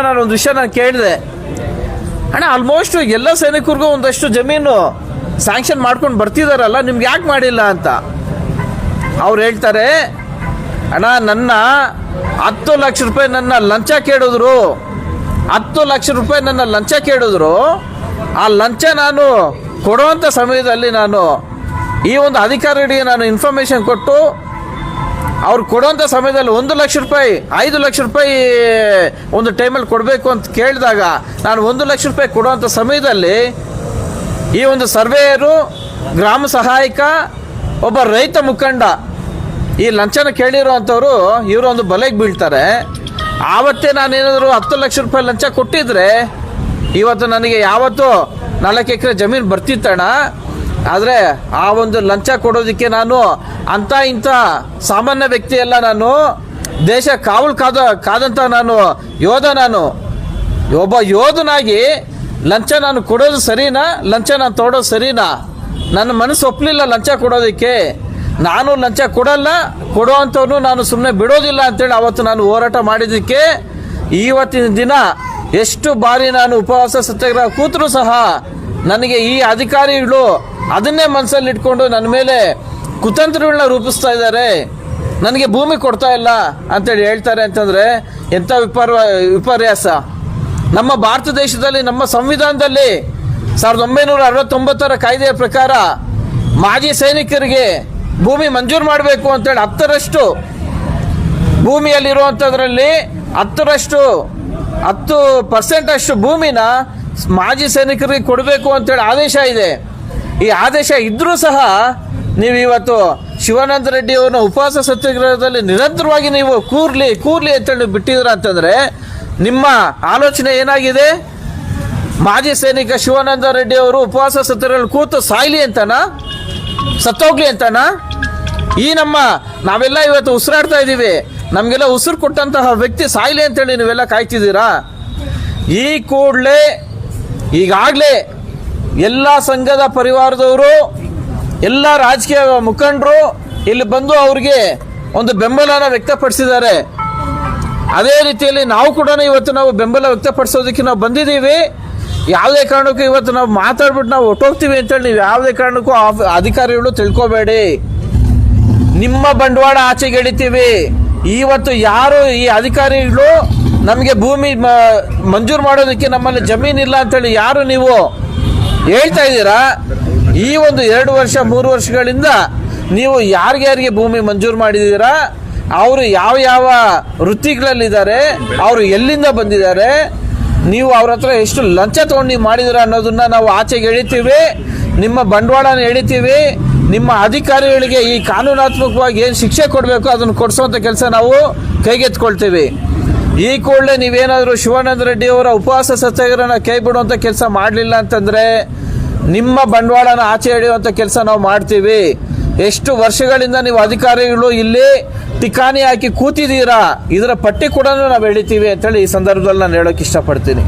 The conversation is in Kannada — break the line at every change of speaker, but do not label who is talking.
ನಾನು ಒಂದು ವಿಷಯ ನಾನು ಕೇಳಿದೆ, ಅಣ್ಣ ಆಲ್ಮೋಸ್ಟ್ ಎಲ್ಲ ಸೈನಿಕರಿಗೂ ಒಂದಷ್ಟು ಜಮೀನು ಸ್ಯಾಂಕ್ಷನ್ ಮಾಡ್ಕೊಂಡು ಬರ್ತಿದಾರಲ್ಲ, ನಿಮ್ಗೆ ಯಾಕೆ ಮಾಡಿಲ್ಲ ಅಂತ. ಅವ್ರು ಹೇಳ್ತಾರೆ, ಅಣ್ಣ ನನ್ನ 10 ಲಕ್ಷ ರೂಪಾಯಿ ನನ್ನ ಲಂಚ ಕೇಳಿದ್ರು, 10 ಲಕ್ಷ ರೂಪಾಯಿ ನನ್ನ ಲಂಚ ಕೇಳಿದ್ರು. ಆ ಲಂಚ ನಾನು ಕೊಡುವಂಥ ಸಮಯದಲ್ಲಿ ನಾನು ಈ ಒಂದು ಅಧಿಕಾರಿಗೆ ನಾನು ಇನ್ಫಾರ್ಮೇಶನ್ ಕೊಟ್ಟು ಅವ್ರು ಕೊಡುವಂಥ ಸಮಯದಲ್ಲಿ 1 ಲಕ್ಷ ರೂಪಾಯಿ 5 ಲಕ್ಷ ರೂಪಾಯಿ ಒಂದು ಟೈಮಲ್ಲಿ ಕೊಡಬೇಕು ಅಂತ ಕೇಳಿದಾಗ ನಾನು 1 ಲಕ್ಷ ರೂಪಾಯಿ ಕೊಡುವಂಥ ಸಮಯದಲ್ಲಿ ಈ ಒಂದು ಸರ್ವೇಯರು, ಗ್ರಾಮ ಸಹಾಯಕ, ಒಬ್ಬ ರೈತ ಮುಖಂಡ ಈ ಲಂಚನ ಕೇಳಿರೋವಂಥವ್ರು ಇವರು ಒಂದು ಬಲೆಗೆ ಬೀಳ್ತಾರೆ. ಆವತ್ತೇ ನಾನೇನಾದರೂ 10 ಲಕ್ಷ ರೂಪಾಯಿ ಲಂಚ ಕೊಟ್ಟಿದ್ರೆ ಇವತ್ತು ನನಗೆ ಯಾವತ್ತೂ 4 ಎಕರೆ ಜಮೀನು ಬರ್ತಿತ್ತಣ್ಣ. ಆದರೆ ಆ ಒಂದು ಲಂಚ ಕೊಡೋದಕ್ಕೆ ನಾನು ಅಂಥ ಇಂಥ ಸಾಮಾನ್ಯ ವ್ಯಕ್ತಿ ಅಲ್ಲ, ನಾನು ದೇಶ ಕಾದಂಥ ನಾನು ಯೋಧ. ನಾನು ಒಬ್ಬ ಯೋಧನಾಗಿ ಲಂಚ ನಾನು ಕೊಡೋದು ಸರಿನಾ, ಲಂಚ ನಾನು ತೊಗೊಳೋದು ಸರಿನಾ? ನನ್ನ ಮನಸ್ಸು ಒಪ್ಪಲಿಲ್ಲ ಲಂಚ ಕೊಡೋದಕ್ಕೆ. ನಾನು ಲಂಚ ಕೊಡಲ್ಲ, ಕೊಡುವಂಥವ್ನು ನಾನು ಸುಮ್ಮನೆ ಬಿಡೋದಿಲ್ಲ ಅಂತೇಳಿ ಅವತ್ತು ನಾನು ಹೋರಾಟ ಮಾಡಿದ್ದಕ್ಕೆ ಇವತ್ತಿನ ದಿನ ಎಷ್ಟು ಬಾರಿ ನಾನು ಉಪವಾಸ ಸತ್ಯಾಗ್ರಹ ಕೂತರೂ ಸಹ ನನಗೆ ಈ ಅಧಿಕಾರಿಗಳು ಅದನ್ನೇ ಮನಸ್ಸಲ್ಲಿ ಇಟ್ಕೊಂಡು ನನ್ನ ಮೇಲೆ ಕುತಂತ್ರಗಳನ್ನ ರೂಪಿಸ್ತಾ ಇದ್ದಾರೆ, ನನಗೆ ಭೂಮಿ ಕೊಡ್ತಾ ಇಲ್ಲ ಅಂತೇಳಿ ಹೇಳ್ತಾರೆ. ಅಂತಂದರೆ ಎಂಥ ವಿಪರ್ಯಾಸ. ನಮ್ಮ ಭಾರತ ದೇಶದಲ್ಲಿ, ನಮ್ಮ ಸಂವಿಧಾನದಲ್ಲಿ 1969ರ ಕಾಯ್ದೆಯ ಪ್ರಕಾರ ಮಾಜಿ ಸೈನಿಕರಿಗೆ ಭೂಮಿ ಮಂಜೂರು ಮಾಡಬೇಕು ಅಂತೇಳಿ 10ರಷ್ಟು ಭೂಮಿಯಲ್ಲಿರುವಂಥದ್ರಲ್ಲಿ 10% ಅಷ್ಟು ಭೂಮಿನ ಮಾಜಿ ಸೈನಿಕರಿಗೆ ಕೊಡಬೇಕು ಅಂತೇಳಿ ಆದೇಶ ಇದೆ. ಈ ಆದೇಶ ಇದ್ರೂ ಸಹ ನೀವು ಇವತ್ತು ಶಿವಾನಂದ ರೆಡ್ಡಿ ಅವ್ರನ್ನ ಉಪವಾಸ ಸತ್ಯಾಗ್ರಹದಲ್ಲಿ ನಿರಂತರವಾಗಿ ನೀವು ಕೂರ್ಲಿ ಅಂತೇಳಿ ಬಿಟ್ಟಿದ್ರ ಅಂತಂದ್ರೆ ನಿಮ್ಮ ಆಲೋಚನೆ ಏನಾಗಿದೆ? ಮಾಜಿ ಸೈನಿಕ ಶಿವಾನಂದ ರೆಡ್ಡಿ ಅವರು ಉಪವಾಸ ಸತ್ಯಾಗ್ರಹದಲ್ಲಿ ಕೂತು ಸಾಯ್ಲಿ ಅಂತನಾ, ಸತ್ತೋಗ್ಲಿ ಅಂತನಾ? ಈ ನಾವೆಲ್ಲ ಇವತ್ತು ಉಸಿರಾಡ್ತಾ ಇದ್ದೀವಿ, ನಮಗೆಲ್ಲ ಉಸಿರು ಕೊಟ್ಟಂತಹ ವ್ಯಕ್ತಿ ಸಾಯ್ಲಿ ಅಂತೇಳಿ ನೀವೆಲ್ಲ ಕಾಯ್ತಿದ್ದೀರಾ? ಈ ಕೂಡಲೇ ಈಗಾಗಲೇ ಎಲ್ಲ ಸಂಘದ ಪರಿವಾರದವರು, ಎಲ್ಲ ರಾಜಕೀಯ ಮುಖಂಡರು ಇಲ್ಲಿ ಬಂದು ಅವ್ರಿಗೆ ಒಂದು ಬೆಂಬಲನ ವ್ಯಕ್ತಪಡಿಸಿದ್ದಾರೆ. ಅದೇ ರೀತಿಯಲ್ಲಿ ನಾವು ಕೂಡ ಇವತ್ತು ನಾವು ಬೆಂಬಲ ವ್ಯಕ್ತಪಡಿಸೋದಕ್ಕೆ ನಾವು ಬಂದಿದ್ದೀವಿ. ಯಾವುದೇ ಕಾರಣಕ್ಕೂ ಇವತ್ತು ನಾವು ಮಾತಾಡ್ಬಿಟ್ಟು ನಾವು ಹೊಟ್ಟೋಗ್ತೀವಿ ಅಂತೇಳಿ ನೀವು ಯಾವುದೇ ಕಾರಣಕ್ಕೂ ಅಧಿಕಾರಿಗಳು ತಿಳ್ಕೊಬೇಡಿ. ನಿಮ್ಮ ಬಂಡವಾಳ ಆಚೆಗೆ ಎಳಿತೀವಿ. ಇವತ್ತು ಯಾರು ಈ ಅಧಿಕಾರಿಗಳು ನಮಗೆ ಭೂಮಿ ಮಂಜೂರು ಮಾಡೋದಕ್ಕೆ ನಮ್ಮಲ್ಲಿ ಜಮೀನಿಲ್ಲ ಅಂತೇಳಿ ಯಾರು ನೀವು ಹೇಳ್ತಾ ಇದ್ದೀರಾ, ಈ ಒಂದು 2 ವರ್ಷ 3 ವರ್ಷಗಳಿಂದ ನೀವು ಯಾರಿಗೆ ಭೂಮಿ ಮಂಜೂರು ಮಾಡಿದ್ದೀರಾ, ಅವರು ಯಾವ ವೃತ್ತಿಗಳಲ್ಲಿದ್ದಾರೆ, ಅವರು ಎಲ್ಲಿಂದ ಬಂದಿದ್ದಾರೆ, ನೀವು ಅವ್ರ ಹತ್ರ ಎಷ್ಟು ಲಂಚ ತೊಗೊಂಡು ನೀವು ಮಾಡಿದಿರ ಅನ್ನೋದನ್ನ ನಾವು ಆಚೆಗೆ ಎಳಿತೀವಿ. ನಿಮ್ಮ ಬಂಡವಾಳನ ಎಳಿತೀವಿ. ನಿಮ್ಮ ಅಧಿಕಾರಿಗಳಿಗೆ ಈ ಕಾನೂನಾತ್ಮಕವಾಗಿ ಏನು ಶಿಕ್ಷೆ ಕೊಡಬೇಕು ಅದನ್ನು ಕೊಡಿಸೋಂಥ ಕೆಲಸ ನಾವು ಕೈಗೆತ್ಕೊಳ್ತೀವಿ. ಈ ಕೂಡಲೇ ನೀವೇನಾದರೂ ಶಿವಾನಂದ ರೆಡ್ಡಿ ಅವರ ಉಪವಾಸ ಸತ್ಯಾಗ್ರಹನ ಕೈ ಬಿಡುವಂಥ ಕೆಲಸ ಮಾಡಲಿಲ್ಲ ಅಂತಂದರೆ ನಿಮ್ಮ ಬಂಡವಾಳನ ಆಚೆ ಎಳೆಯುವಂಥ ಕೆಲಸ ನಾವು ಮಾಡ್ತೀವಿ. ಎಷ್ಟು ವರ್ಷಗಳಿಂದ ನೀವು ಅಧಿಕಾರಿಗಳು ಇಲ್ಲಿ ಟಿಕಾಣಿ ಹಾಕಿ ಕೂತಿದ್ದೀರಾ, ಇದರ ಪಟ್ಟಿ ಕೂಡ ನಾವು ಎಳಿತೀವಿ ಅಂತೇಳಿ ಈ ಸಂದರ್ಭದಲ್ಲಿ ನಾನು ಹೇಳೋಕೆ ಇಷ್ಟಪಡ್ತೀನಿ.